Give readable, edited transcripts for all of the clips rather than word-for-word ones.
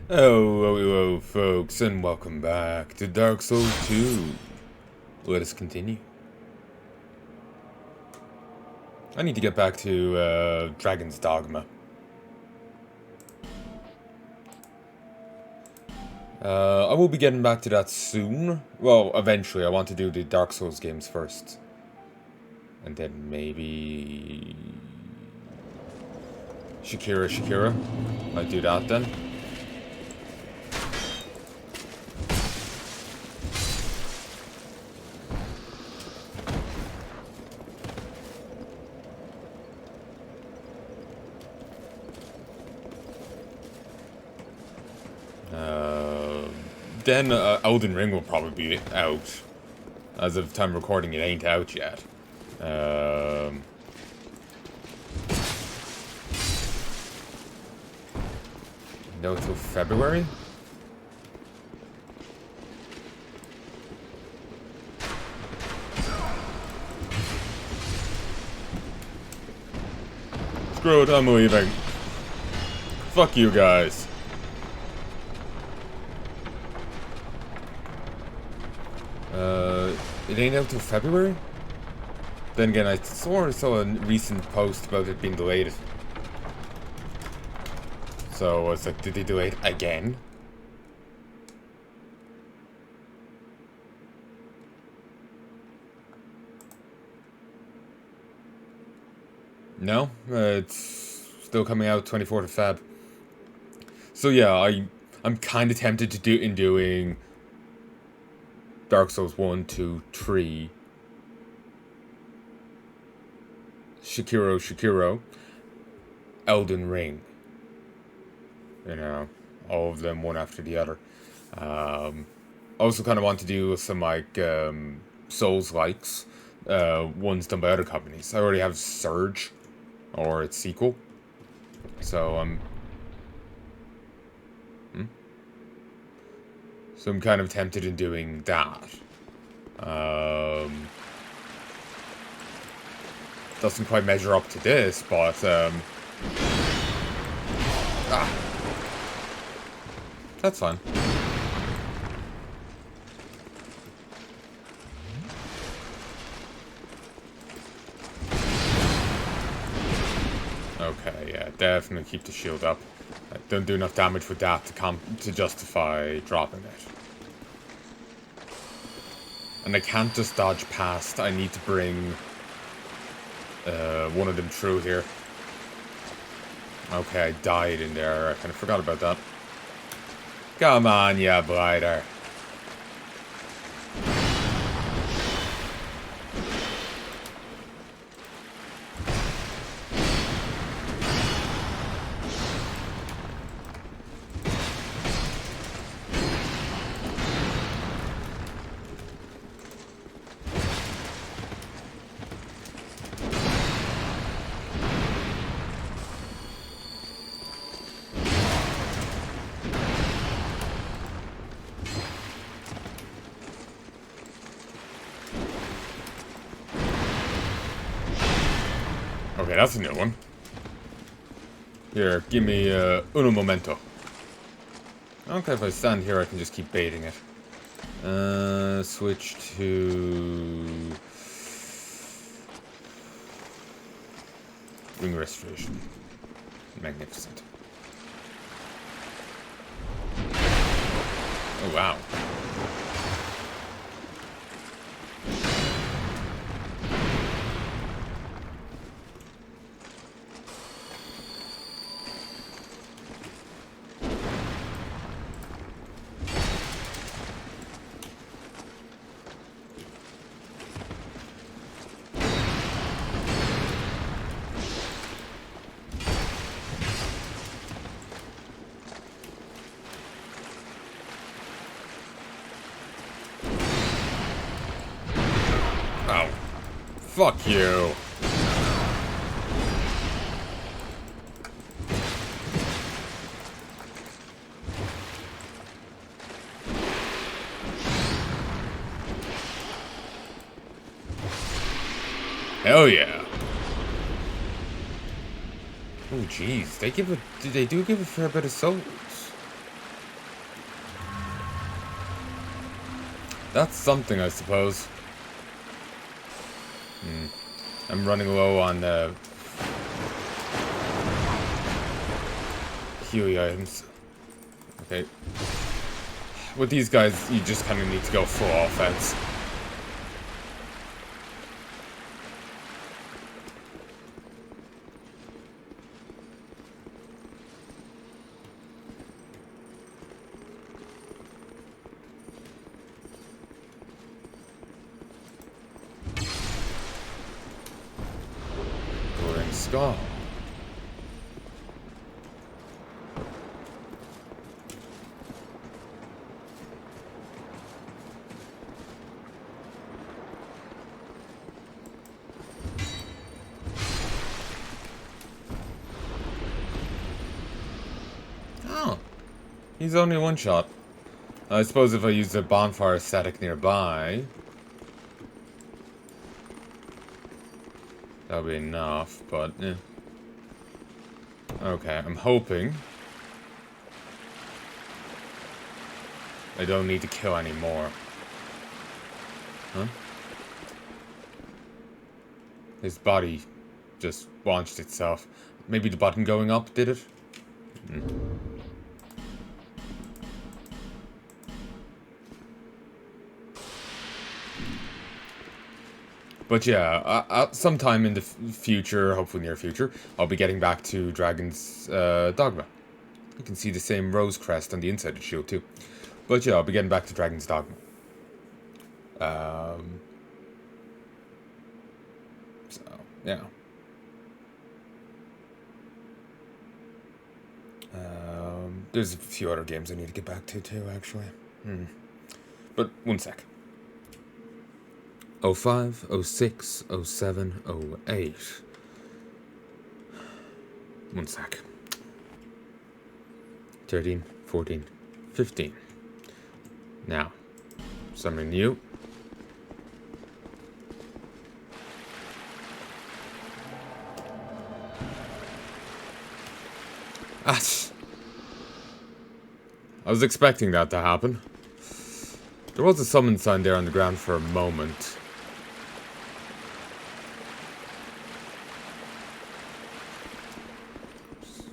Hello, folks, and welcome back to Dark Souls 2. Let us continue. I need to get back to Dragon's Dogma. I will be getting back to that soon. Well, eventually. I want to do the Dark Souls games first. And then maybe... Shakira. I'll do that then. Then Elden Ring will probably be out. As of time recording, it ain't out yet. No, till February? Screw it, I'm leaving. Fuck you guys. It ain't out till February? Then again, I saw a recent post about it being delayed. So I was like, did they delay it again? No, it's still coming out 24th of Feb. So yeah, I'm kind of tempted to doing Dark Souls 1, 2, 3, Shakiro, Elden Ring. You know, all of them one after the other. I also kind of want to do some like Souls likes, ones done by other companies. I already have Surge, or its sequel, so I'm kind of tempted in doing that. Doesn't quite measure up to this, but that's fine. Okay, yeah, definitely keep the shield up. I don't do enough damage with that to justify dropping it. And I can't just dodge past. I need to bring one of them through here. Okay, I died in there. I kind of forgot about that. Come on, ya blighter. Okay, that's a new one. Here, give me uno momento. Okay, if I stand here, I can just keep baiting it. Switch to ring restoration. Magnificent. Oh wow. Oh. Fuck you. Hell yeah. Oh jeez, they do give a fair bit of souls. That's something, I suppose. I'm running low on Healy items. Okay. With these guys, you just kind of need to go full offense. Glowing skull. Oh, he's only one shot. I suppose if I use the bonfire static nearby, that'll be enough, but eh. Okay, I'm hoping I don't need to kill any more. Huh? His body just launched itself. Maybe the button going up did it? But yeah, sometime in the future, hopefully near future, I'll be getting back to Dragon's Dogma. You can see the same rose crest on the inside of the shield too. But yeah, I'll be getting back to Dragon's Dogma. So, yeah. There's a few other games I need to get back to too, actually. But one sec. 05, 06, 07, 08. One sec. 13, 14, 15. Now, something new. Ah, I was expecting that to happen. There was a summon sign there on the ground for a moment.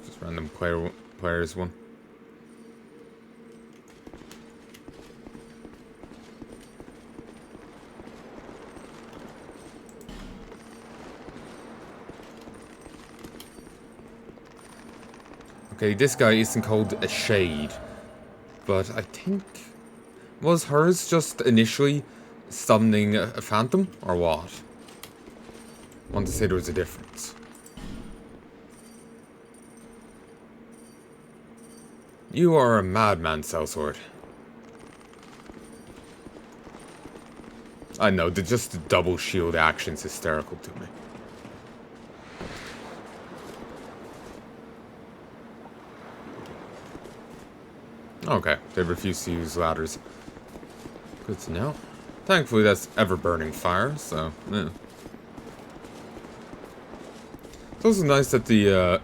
Just random players one. Okay, this guy isn't called a shade, but I think... Was hers just initially summoning a phantom, or what? I want to say there was a difference. You are a madman, Sellsword. I know, just the double shield action's hysterical to me. Okay, they refuse to use ladders. Good to know. Thankfully, that's ever-burning fire, so, yeah. It's also nice that the,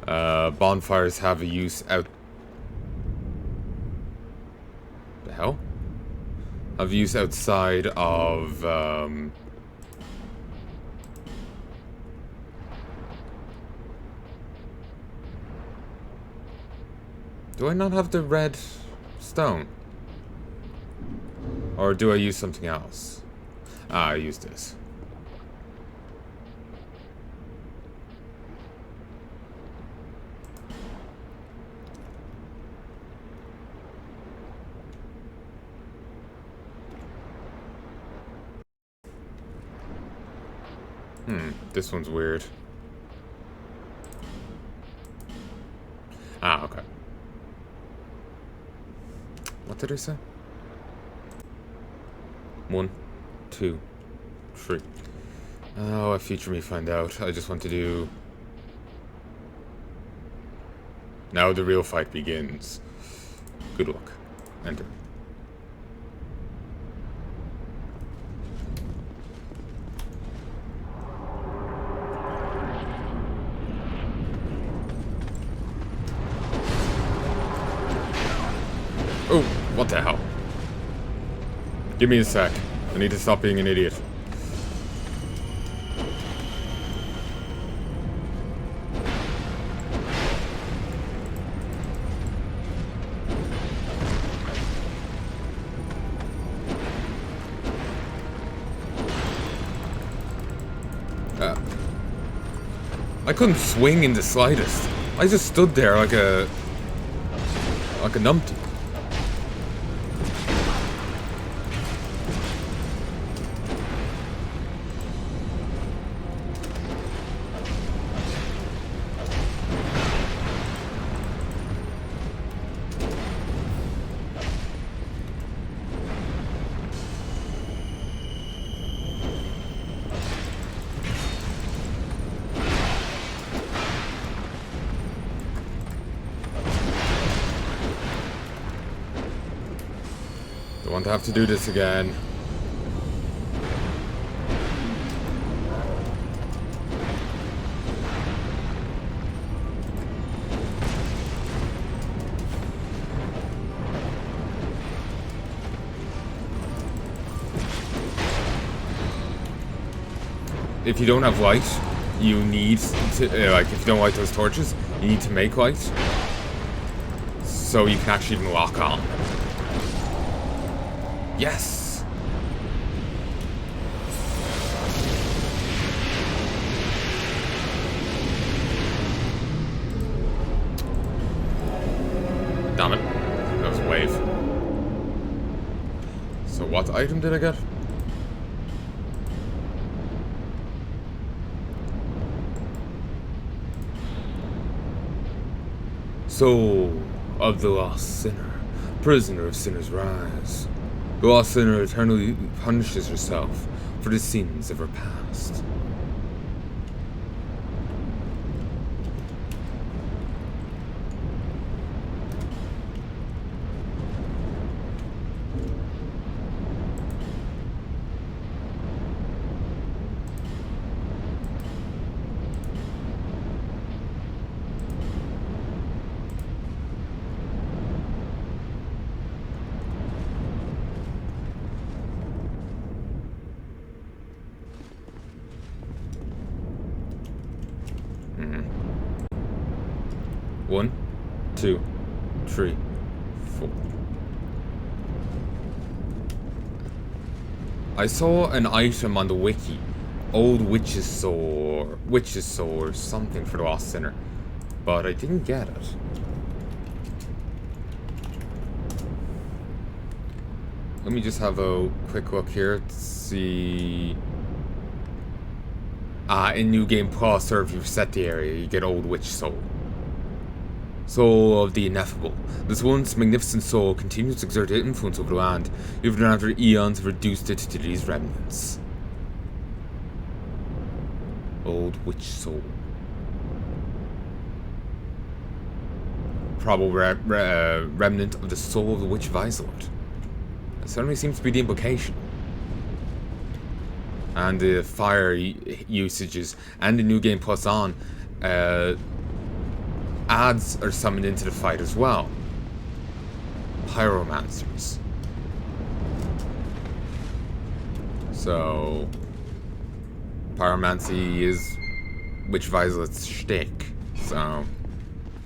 bonfires have a use out... The hell? Have a use outside of, Do I not have the red stone? Or do I use something else? Ah, I use this. This one's weird. Ah, okay. What did I say? 1, 2, 3. Oh, what feature me find out. I just want to do... Now the real fight begins. Good luck. Enter. Oh, what the hell? Give me a sec. I need to stop being an idiot. I couldn't swing in the slightest. I just stood there like a numpty. Don't want to have to do this again. If you don't have light, you need to, like, if you don't light those torches, you need to make light. So you can actually even lock on. Yes! Damn it. That was a wave. So what item did I get? Soul of the lost sinner, prisoner of sinners' rise. The lost sinner eternally punishes herself for the sins of her past. One, two, three, four. I saw an item on the wiki. Old witch's sword or something for the lost sinner. But I didn't get it. Let me just have a quick look here to see. In New Game Plus, or if you set the area, you get Old Witch Soul. Soul of the Ineffable. This once magnificent soul continues to exert influence over the land, even after eons have reduced it to these remnants. Old Witch Soul. Probable remnant of the soul of the Witch Visolent. That certainly seems to be the implication. And the fire usages and the New Game Plus on, ads are summoned into the fight as well. Pyromancers. So, pyromancy is Witch Visolet's shtick. So,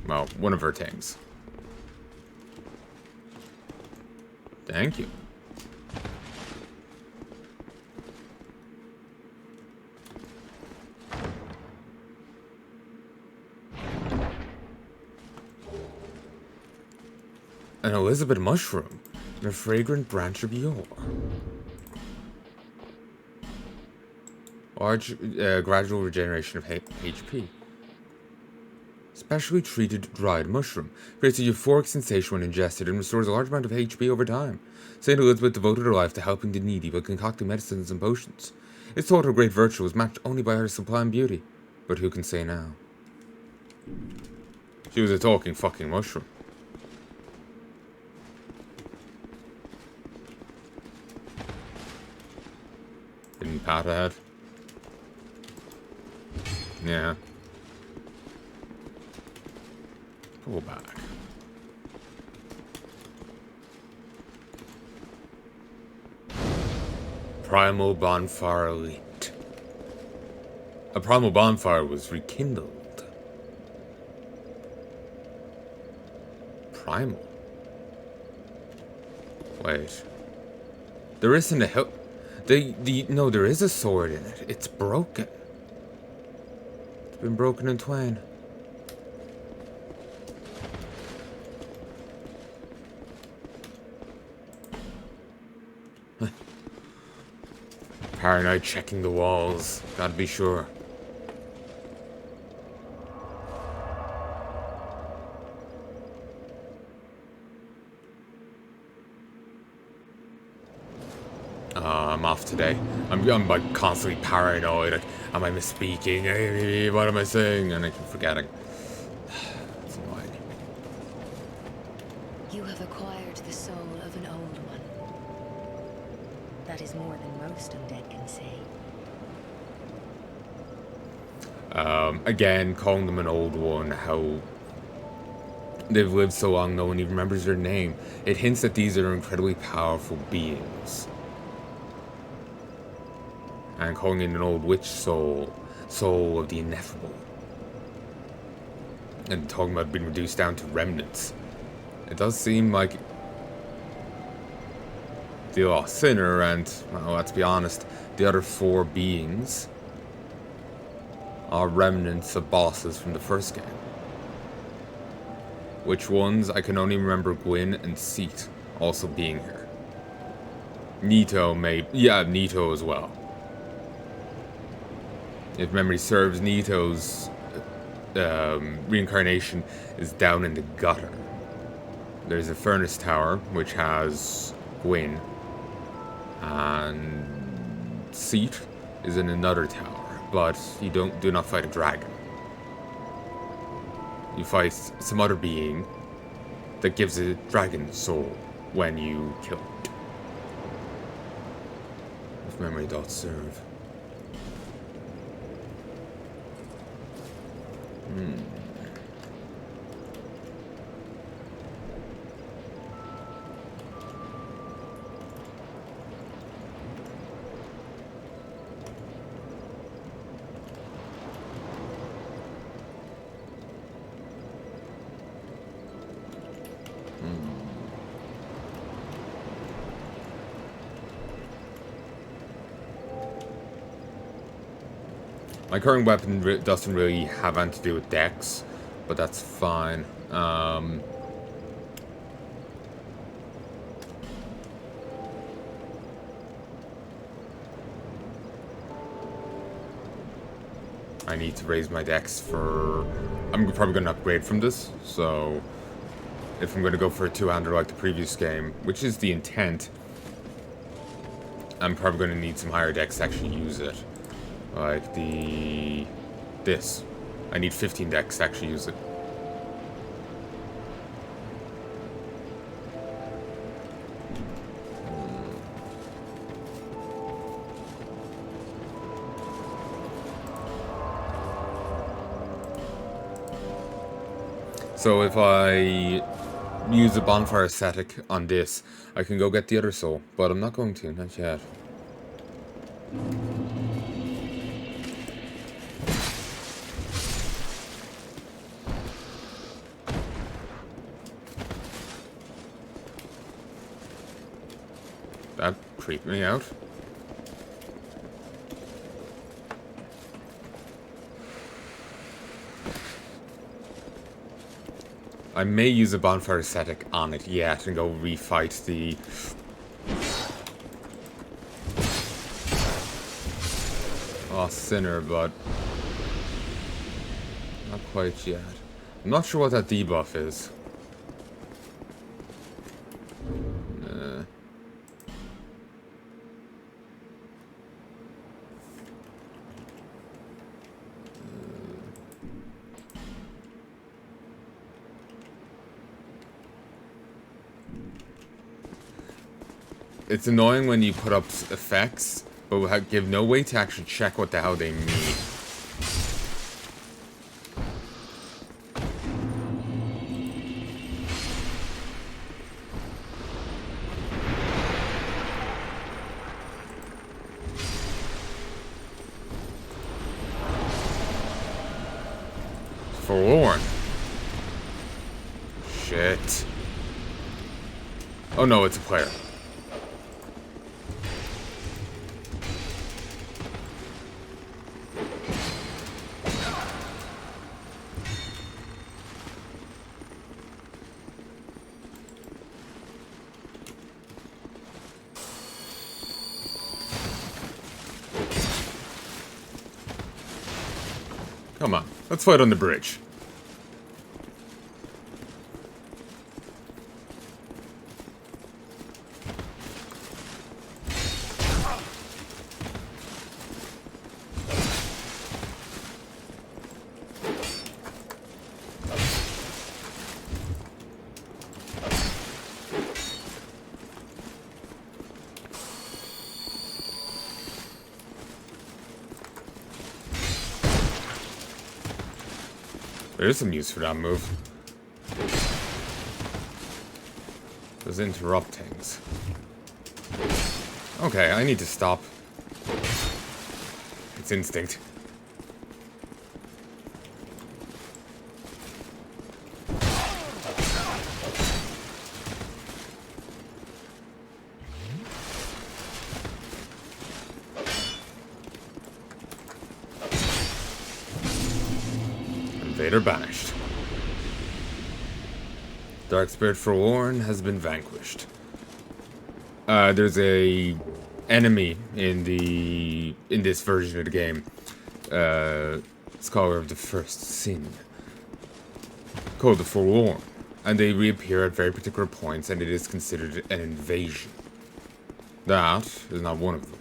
well, one of her things. Thank you. An Elizabeth mushroom and a fragrant branch of yore. Large, gradual regeneration of HP. Specially treated dried mushroom. Creates a euphoric sensation when ingested and restores a large amount of HP over time. Saint Elizabeth devoted her life to helping the needy by concocting medicines and potions. It's thought her great virtue was matched only by her sublime beauty. But who can say now? She was a talking fucking mushroom. Didn't pat ahead. Yeah. Pull back. primal bonfire lit. A primal bonfire was rekindled. Primal? Wait. There isn't a hell... No, there is a sword in it. It's broken. It's been broken in twain. Palanai checking the walls. Gotta be sure. I'm off today. I'm like constantly paranoid. Like, am I misspeaking? Hey, what am I saying? And I keep forgetting. It's annoying. You have acquired the soul of an old one. That is more than most undead can say. Again, calling them an old one, how they've lived so long no one even remembers their name. It hints that these are incredibly powerful beings. And calling it an old witch soul, soul of the ineffable. And talking about being reduced down to remnants. It does seem like the lost sinner and, well, let's be honest, the other four beings are remnants of bosses from the first game. Which ones? I can only remember Gwyn and Seat also being here. Nito may... yeah, Nito as well. If memory serves, Nito's reincarnation is down in the gutter. There's a furnace tower, which has Gwyn, and Seat is in another tower, but you do not fight a dragon. You fight some other being that gives a dragon soul when you kill it. If memory doth serve. My current weapon doesn't really have anything to do with dex, but that's fine. I need to raise my dex for... I'm probably going to upgrade from this, so... if I'm going to go for a two-hander like the previous game, which is the intent, I'm probably going to need some higher dex to actually use it. Like this. I need 15 dex to actually use it. So if I use a bonfire aesthetic on this, I can go get the other soul, but I'm not going to, not yet. That creeped me out. I may use a bonfire aesthetic on it yet and go refight the... oh, sinner, but... not quite yet. I'm not sure what that debuff is. It's annoying when you put up effects, but give no way to actually check what the hell they mean. Shit. Oh no, it's a player. Come on, let's fight on the bridge. There's some use for that move. Those interruptings. Okay, I need to stop. It's instinct. Invader banished. Dark Spirit Forlorn has been vanquished. There's a enemy in this version of the game. Scholar of the First Sin. Called the Forlorn. And they reappear at very particular points, and it is considered an invasion. That is not one of them.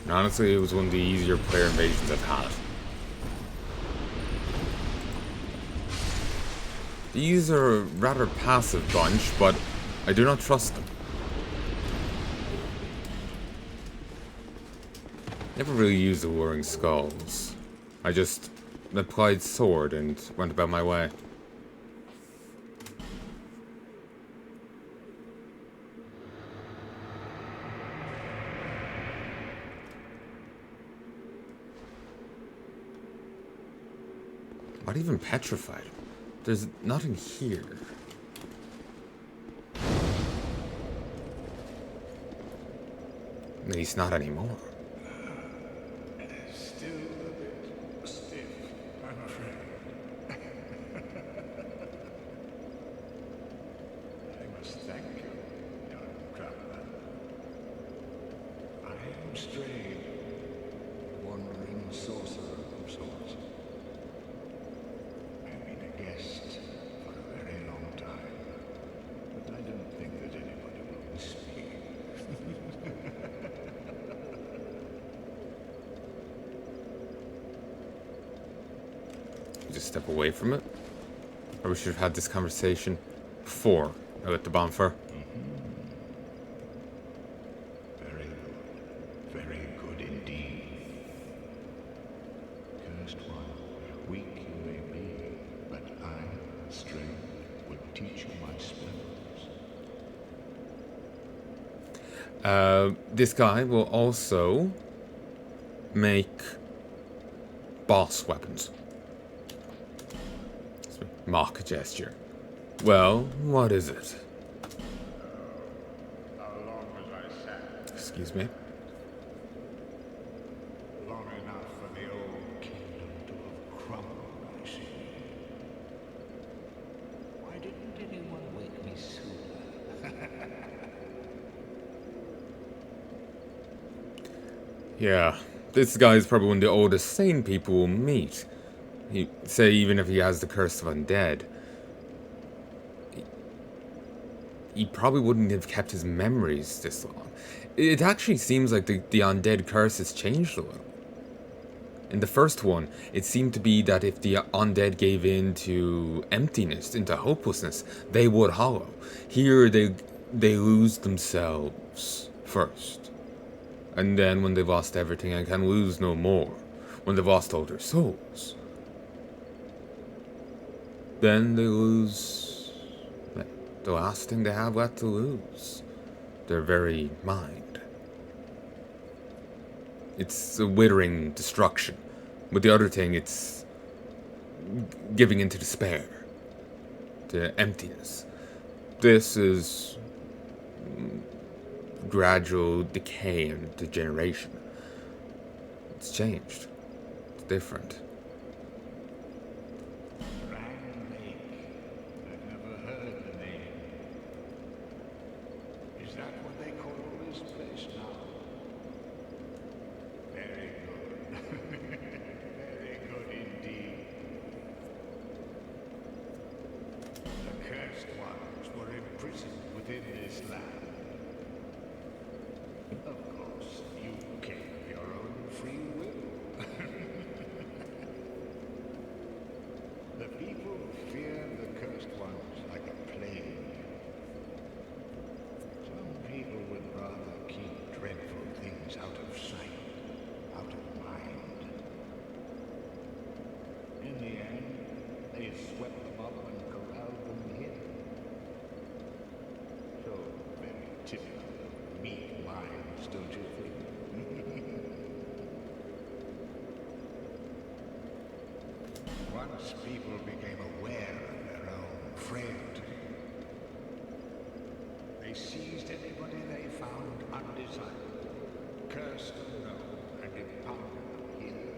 And honestly, it was one of the easier player invasions I've had. These are a rather passive bunch, but I do not trust them. Never really used the Whirring Skulls. I just applied sword and went about my way. Not even petrified. There's nothing here. At least not anymore. Still a bit stiff, I'm afraid. I must thank you, young traveler. I am Straid, wandering sorcerer of sorts. I've been a guest for a very long time, but I don't think that anybody will miss me. Just step away from it? Or we should have had this conversation before I lit the bonfire. Very good. Very good indeed. Cursed one, weak you may be, but I, Straid, would teach you my spells. This guy will also make boss weapons. Mock gesture. Well, what is it? How long was I sat? Excuse me. Long enough for the old kingdom to have crumbled, I see. Why didn't anyone wake me sooner? Yeah, this guy is probably one of the oldest sane people we'll meet. Say even if he has the curse of undead, he probably wouldn't have kept his memories this long. It actually seems like the undead curse has changed a little. In the first one, it seemed to be that if the undead gave in to emptiness, into hopelessness, they would hollow. Here, they lose themselves first. And then when they've lost everything and can lose no more, when they've lost all their souls, then they lose the last thing they have left to lose. Their very mind. It's a withering destruction. With the other thing, it's giving into despair. To emptiness. This is gradual decay and degeneration. It's changed. It's different. Grand Lake. I've never heard the name. Is that what they call this place now? Very good. Very good indeed. The cursed ones were imprisoned within this land. Of course, you came of your own free will. The people fear the cursed ones like a plague. Some people would rather keep dreadful things out of sight, out of mind. In the end, they swept them up and corralled them here. So very typical of meek minds, don't you think? Once people became aware of their own frailty, they seized anybody they found undesirable, cursed or no, and impounded them here.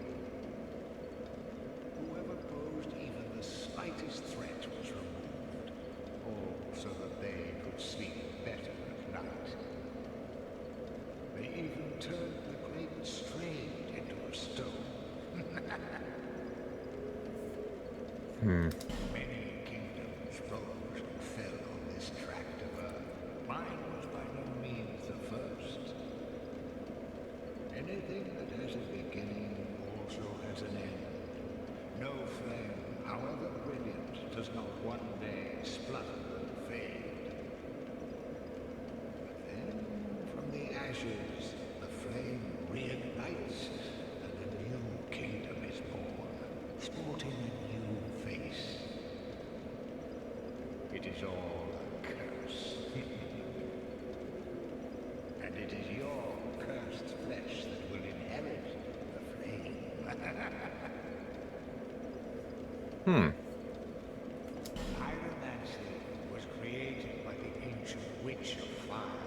Whoever posed even the slightest threat was removed, all so that they could sleep better at night. They even turned the great Straid into a stone. Many kingdoms rose and fell on this tract of earth. Mine was by no means the first. Anything that has a beginning also has an end. No flame, however brilliant, does not one day splutter and fade. But then, from the ashes, the flame reignites, and a new kingdom is born, sporting a new face. It is all a curse. And it is your cursed flesh that will inherit the flame. Pyromancy was created by the ancient witch of fire.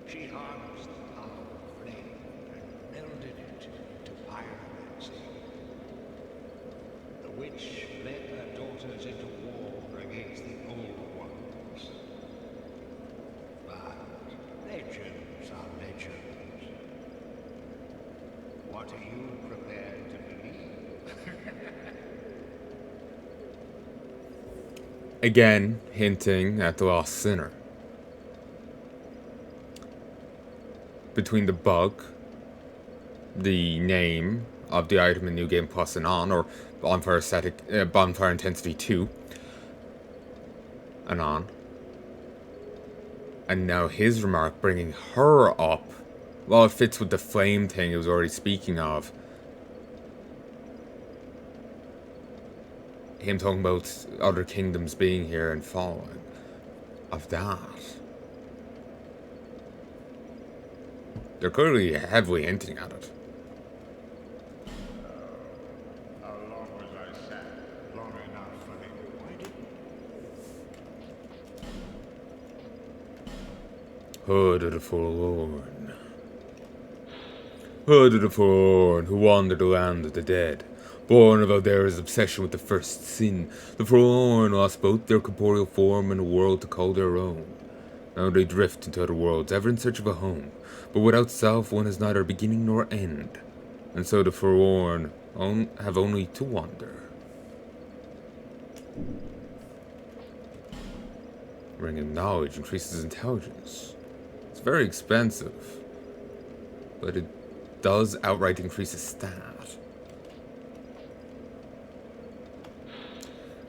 She harnessed the power of flame and melded it into pyromancy. The witch led her daughters into war against the old ones. But legends are legends. What are you prepared to believe? Again, hinting at the lost sinner. Between the bug, the name of the item in New Game Plus and on, or Bonfire Intensity 2, and on. And now his remark bringing her up, well, it fits with the flame thing he was already speaking of. Him talking about other kingdoms being here and falling. Of that. They're clearly heavily hinting at it. How long was I sat? Long enough for me. Why did Hood of the Forlorn. Hood of the Forlorn, who wandered the land of the dead. Born of Aldera's obsession with the first sin, the Forlorn lost both their corporeal form and a world to call their own. Now they drift into other worlds, ever in search of a home. But without self, one has neither beginning nor end. And so the Forlorn have only to wander. Ring of Knowledge increases intelligence. It's very expensive. But it does outright increase his stat.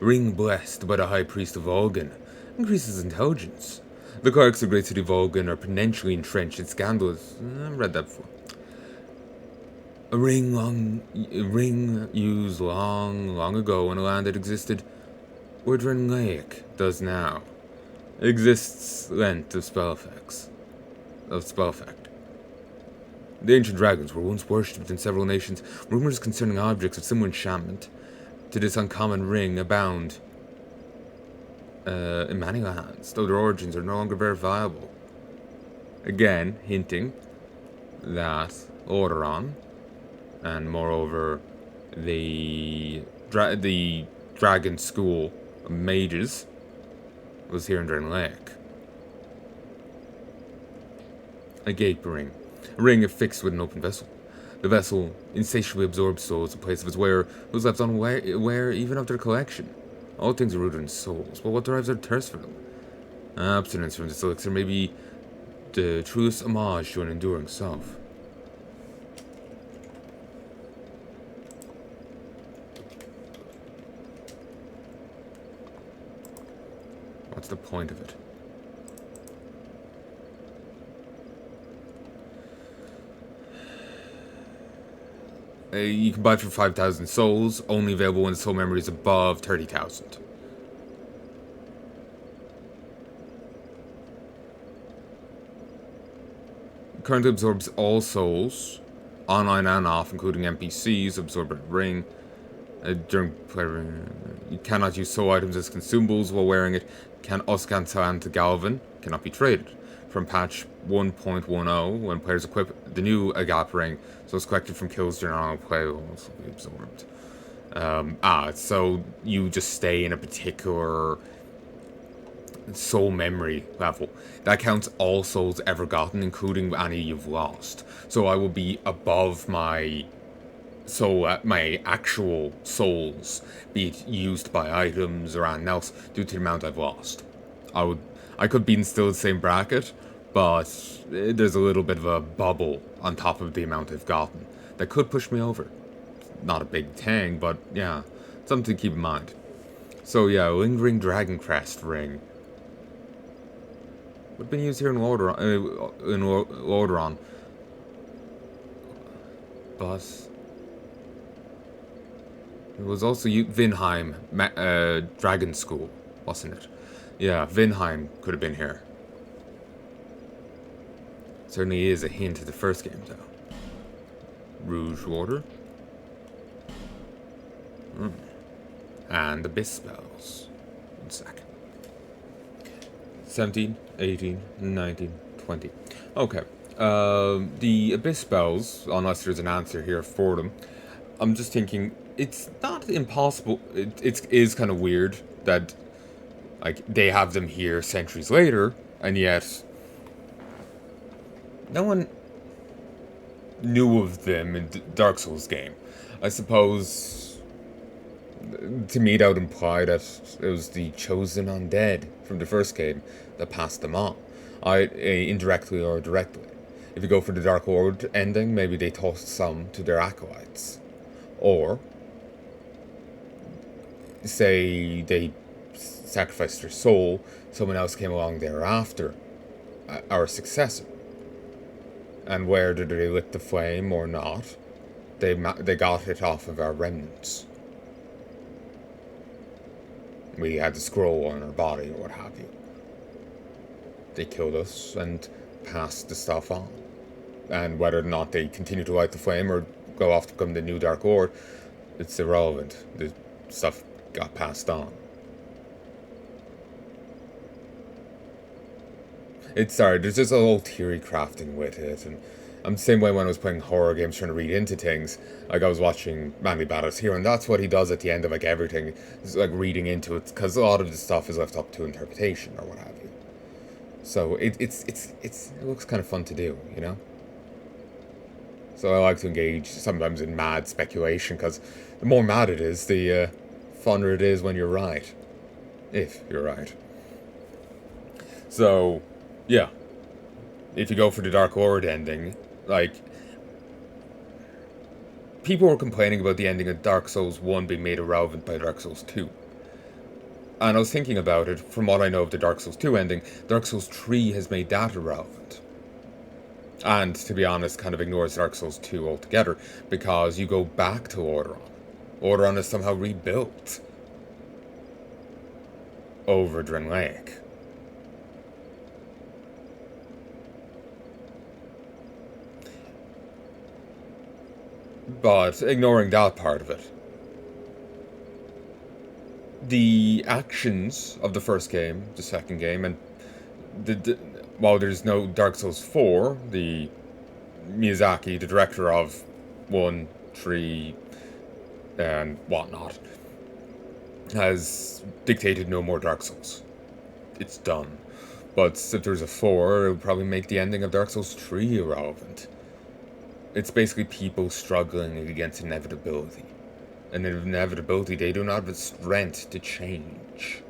Ring Blessed by the High Priest of Volgan increases intelligence. The clerics of Great City Volgan are potentially entrenched in scandalous. I've read that before. A ring used long ago in a land that existed Woodrin Lake does now. Exists length of spell effects. Of spell effect. The ancient dragons were once worshipped in several nations. Rumors concerning objects of similar enchantment to this uncommon ring abound in many lands, though their origins are no longer verifiable. Again, hinting that Orderon, and moreover the dragon school of mages, was here in Drain Lake. A gape ring. A ring affixed with an open vessel. The vessel insatiably absorbs souls in place of its wearer, who is left unaware even of their collection. All things are rooted in souls, but what drives our thirst for them? Abstinence from this elixir may be the truest homage to an enduring self. What's the point of it? You can buy it for 5,000 souls, only available when the soul memory is above 30,000. Currently absorbs all souls, online and off, including NPCs, absorbed by the ring. During player, you cannot use soul items as consumables while wearing it. Also can't sell anti-galvan, cannot be traded. From patch 1.10, when players equip the new Agap ring, so it's collected from kills during online play will also be absorbed. So you just stay in a particular soul memory level. That counts all souls ever gotten, including any you've lost. So I will be above my my actual souls, be it used by items or anything else, due to the amount I've lost. I could be in still the same bracket, but there's a little bit of a bubble on top of the amount I've gotten that could push me over. Not a big thing, but yeah, something to keep in mind. So yeah, Lingering Dragon Crest ring. Would have been used here in Lordaeron. But it was also Vinheim, Dragon School, wasn't it? Yeah, Vinheim could have been here. Certainly is a hint of the first game, though. Rouge Water. And Abyss Spells. 1 sec. 17, 18, 19, 20. Okay. The Abyss Spells, unless there's an answer here for them, I'm just thinking, it's not impossible. It is kind of weird that, like, they have them here centuries later, and yet no one knew of them in the Dark Souls game. I suppose, to me, that would imply that it was the chosen undead from the first game that passed them on, indirectly or directly. If you go for the Dark Lord ending, maybe they tossed some to their acolytes. Or, say they sacrificed their soul, someone else came along thereafter, our successor. And whether they lit the flame or not, they got it off of our remnants. We had the scroll on our body or what have you. They killed us and passed the stuff on. And whether or not they continue to light the flame or go off to become the new Dark Lord, it's irrelevant. The stuff got passed on. There's just a whole theory crafting with it, and I'm the same way when I was playing horror games trying to read into things. Like, I was watching Manly Battles here, and that's what he does at the end of, like, everything, is, like, reading into it, because a lot of the stuff is left up to interpretation, or what have you. So, it looks kind of fun to do, you know? So I like to engage sometimes in mad speculation, because the more mad it is, the funner it is when you're right. If you're right. So, yeah. If you go for the Dark Lord ending, like, people were complaining about the ending of Dark Souls 1 being made irrelevant by Dark Souls 2. And I was thinking about it, from what I know of the Dark Souls 2 ending, Dark Souls 3 has made that irrelevant. And, to be honest, kind of ignores Dark Souls 2 altogether, because you go back to Orderon. Orderon is somehow rebuilt. over Lake. But ignoring that part of it, the actions of the first game, the second game, and while there's no Dark Souls 4, the Miyazaki, the director of 1, 3, and whatnot, has dictated no more Dark Souls. It's done. But if there's a 4, it would probably make the ending of Dark Souls 3 irrelevant. It's basically people struggling against inevitability. And inevitability, they do not have the strength to change.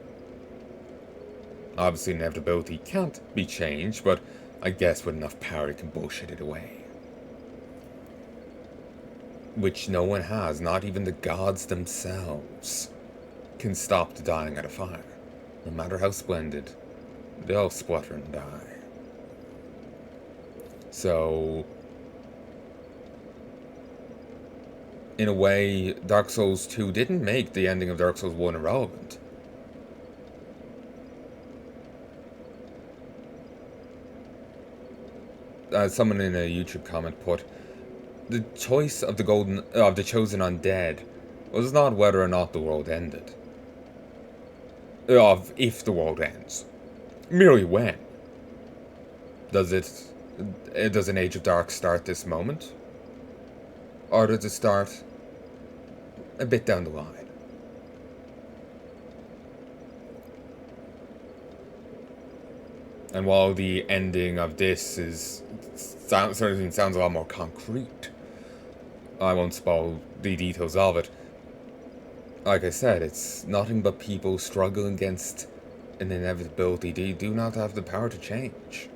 Obviously, inevitability can't be changed, but I guess with enough power, it can bullshit it away. Which no one has, not even the gods themselves, can stop the dying of a fire. No matter how splendid, they'll splutter and die. So, in a way, Dark Souls 2 didn't make the ending of Dark Souls 1 irrelevant. As someone in a YouTube comment put, the choice of the chosen undead was not whether or not the world ended. Of if the world ends. Merely when. Does an Age of Dark start this moment? Or does it start a bit down the line? And while the ending of this certainly sounds a lot more concrete, I won't spoil the details of it. Like I said, it's nothing but people struggling against an inevitability they do not have the power to change.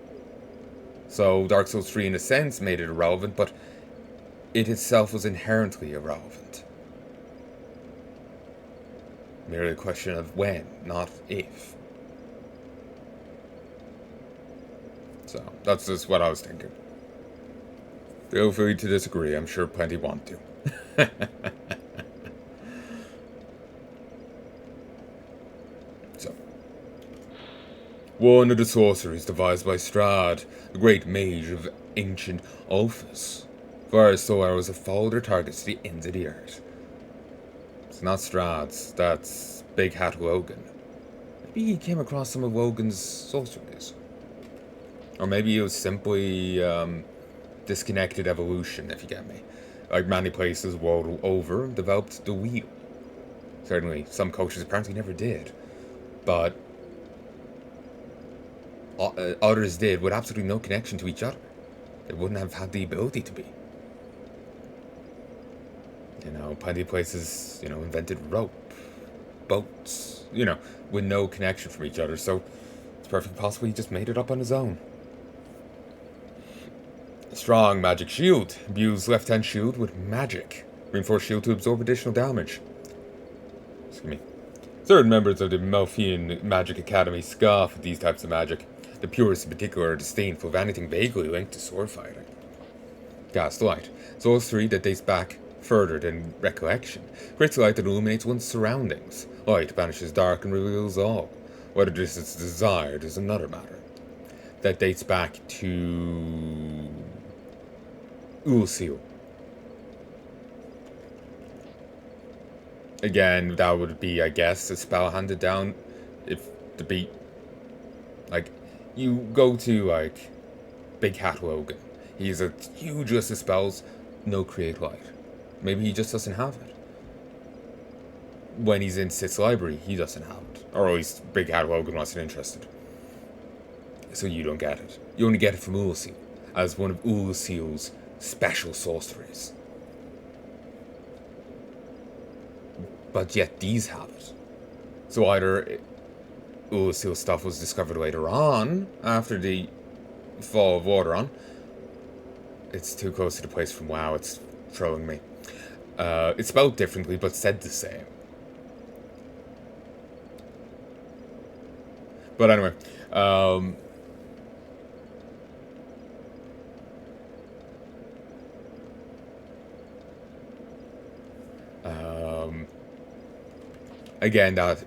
So Dark Souls 3 in a sense made it irrelevant, but it itself was inherently irrelevant. Merely a question of when, not if. So, that's just what I was thinking. Feel free to disagree, I'm sure plenty want to. So. One of the sorceries devised by Straid, the great mage of ancient Ulphus. Fire soul arrows have followed their targets to the ends of the earth. It's not Straid's, that's Big Hat Wogan. Maybe he came across some of Wogan's sorceries. Or maybe it was simply disconnected evolution, if you get me. Like many places world over developed the wheel. Certainly, some cultures apparently never did. But others did with absolutely no connection to each other. They wouldn't have had the ability to be. Plenty of places, invented rope, boats, with no connection from each other. So it's perfectly possible he just made it up on his own. Strong magic shield. Imbues left-hand shield with magic. Reinforced shield to absorb additional damage. Excuse me. Certain members of the Melfian Magic Academy scoff at these types of magic. The purists in particular are disdainful of anything vaguely linked to sword fighting. Cast light. Sorcery that dates back further than recollection. Creates light that illuminates one's surroundings. Light banishes dark and reveals all. Whether this is desired is another matter. That dates back to Ulsil. Again, that would be, I guess, a spell handed down if the beat. Like, you go to, Big Hat Wogan. He's a huge list of spells, no create light. Maybe he just doesn't have it. When he's in Sith's library, he doesn't have it. Or at least Big Hat Wogan wasn't interested. So you don't get it. You only get it from Ulsil, as one of Ulsil's special sorceries. But yet these have it. So either Ulsil's stuff was discovered later on, after the fall of Wateron. It's too close to the place from WoW, it's throwing me. It's spelled differently, but said the same. But anyway, again, that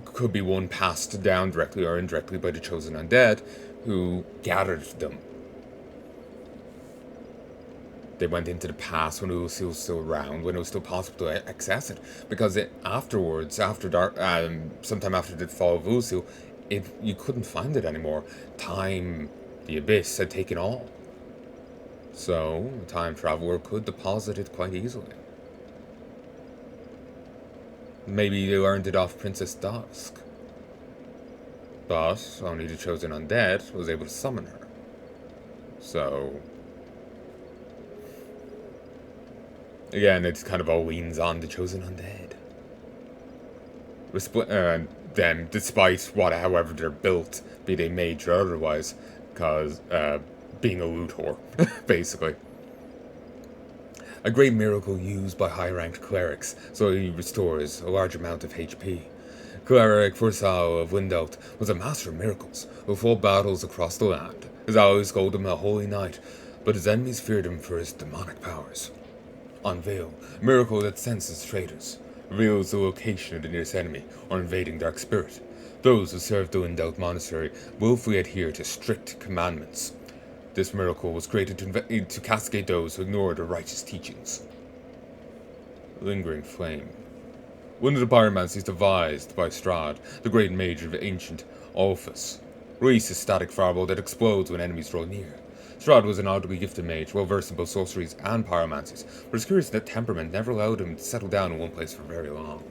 could be one passed down directly or indirectly by the chosen undead who gathered them. They went into the past when Usil was still around, when it was still possible to access it. Because afterwards, sometime after the fall of Usil, you couldn't find it anymore. Time, the abyss, had taken all. So, a time traveler could deposit it quite easily. Maybe they learned it off Princess Dusk. But only the chosen undead was able to summon her. So, again, it kind of all leans on the chosen undead. Them, despite however they're built, be they mage or otherwise, because being a loot whore, basically. A great miracle used by high-ranked clerics, so he restores a large amount of HP. Cleric Fursal of Windelt was a master of miracles, who fought battles across the land. His allies called him a holy knight, but his enemies feared him for his demonic powers. Unveil, a miracle that senses traitors, reveals the location of the nearest enemy or invading dark spirit. Those who serve the Windelt Monastery willfully adhere to strict commandments. This miracle was created to castigate those who ignore the righteous teachings. Lingering Flame. One of the pyromancies devised by Straid, the great mage of ancient Alphys. Release a static fireball that explodes when enemies draw near. Straid was an oddly gifted mage, well versed in both sorceries and pyromancies, but his curious temperament never allowed him to settle down in one place for very long.